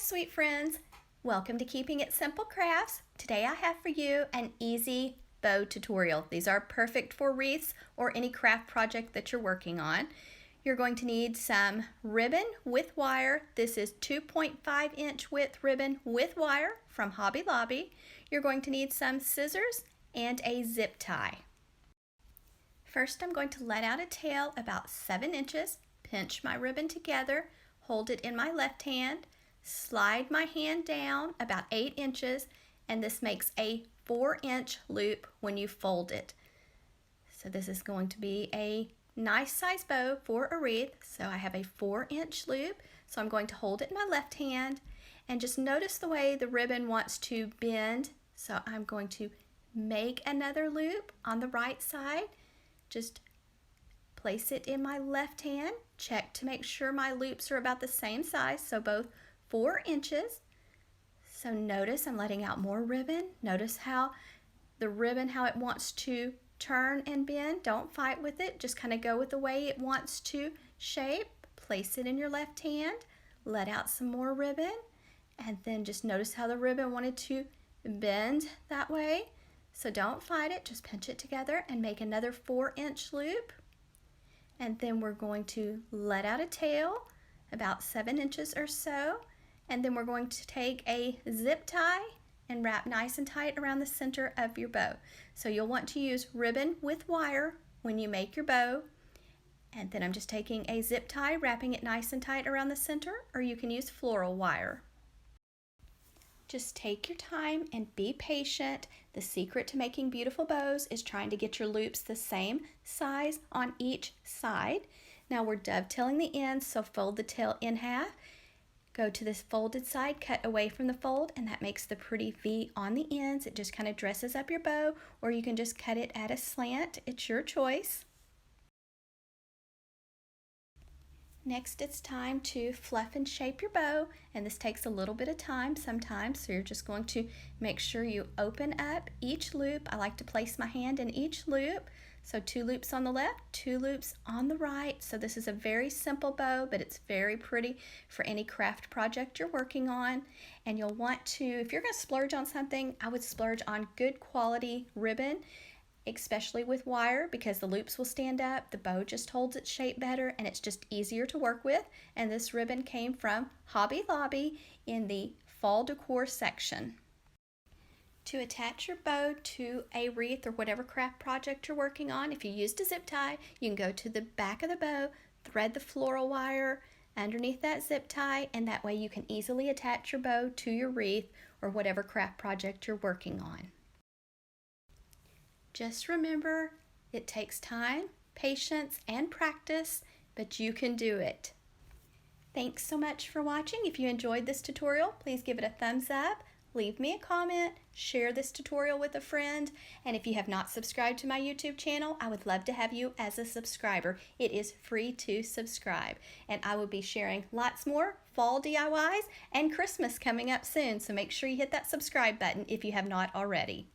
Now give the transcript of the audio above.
sweet friends. Welcome to Keeping It Simple Crafts. Today I have for you an easy bow tutorial. These are perfect for wreaths or any craft project that you're working on. You're going to need some ribbon with wire. This is 2.5-inch width ribbon with wire from Hobby Lobby. You're going to need some scissors and a zip tie. First, I'm going to let out a tail about 7 inches, pinch my ribbon together, hold it in my left hand, slide my hand down about 8 inches, and this makes a 4-inch loop when you fold it. So this is going to be a nice size bow for a wreath. So I have a 4-inch loop, so I'm going to hold it in my left hand and just notice the way the ribbon wants to bend. So I'm going to make another loop on the right side. Just place it in my left hand, check to make sure my loops are about the same size, so both 4 inches. So notice I'm letting out more ribbon. Notice how the ribbon, how it wants to turn and bend. Don't fight with it, just kind of go with the way it wants to shape. Place it in your left hand, let out some more ribbon, and then just notice how the ribbon wanted to bend that way. So don't fight it, just pinch it together and make another 4-inch loop. And then we're going to let out a tail about 7 inches or so, and then we're going to take a zip tie and wrap nice and tight around the center of your bow. So you'll want to use ribbon with wire when you make your bow, and then I'm just taking a zip tie, wrapping it nice and tight around the center, or you can use floral wire. Just take your time and be patient. The secret to making beautiful bows is trying to get your loops the same size on each side. Now we're dovetailing the ends, so fold the tail in half. Go to this folded side, cut away from the fold, and that makes the pretty V on the ends. It just kind of dresses up your bow, or you can just cut it at a slant. It's your choice. Next, it's time to fluff and shape your bow, and this takes a little bit of time sometimes, so you're just going to make sure you open up each loop. I like to place my hand in each loop, so 2 loops on the left, 2 loops on the right. So this is a very simple bow, but it's very pretty for any craft project you're working on. And you'll want to, if you're going to splurge on something, I would splurge on good quality ribbon, especially with wire, because the loops will stand up, the bow just holds its shape better, and it's just easier to work with. And this ribbon came from Hobby Lobby in the fall decor section. To attach your bow to a wreath or whatever craft project you're working on, if you used a zip tie, you can go to the back of the bow, thread the floral wire underneath that zip tie, and that way you can easily attach your bow to your wreath or whatever craft project you're working on. Just remember, it takes time, patience, and practice, but you can do it. Thanks so much for watching. If you enjoyed this tutorial, please give it a thumbs up, leave me a comment, share this tutorial with a friend, and if you have not subscribed to my YouTube channel, I would love to have you as a subscriber. It is free to subscribe, and I will be sharing lots more fall DIYs and Christmas coming up soon, so make sure you hit that subscribe button if you have not already.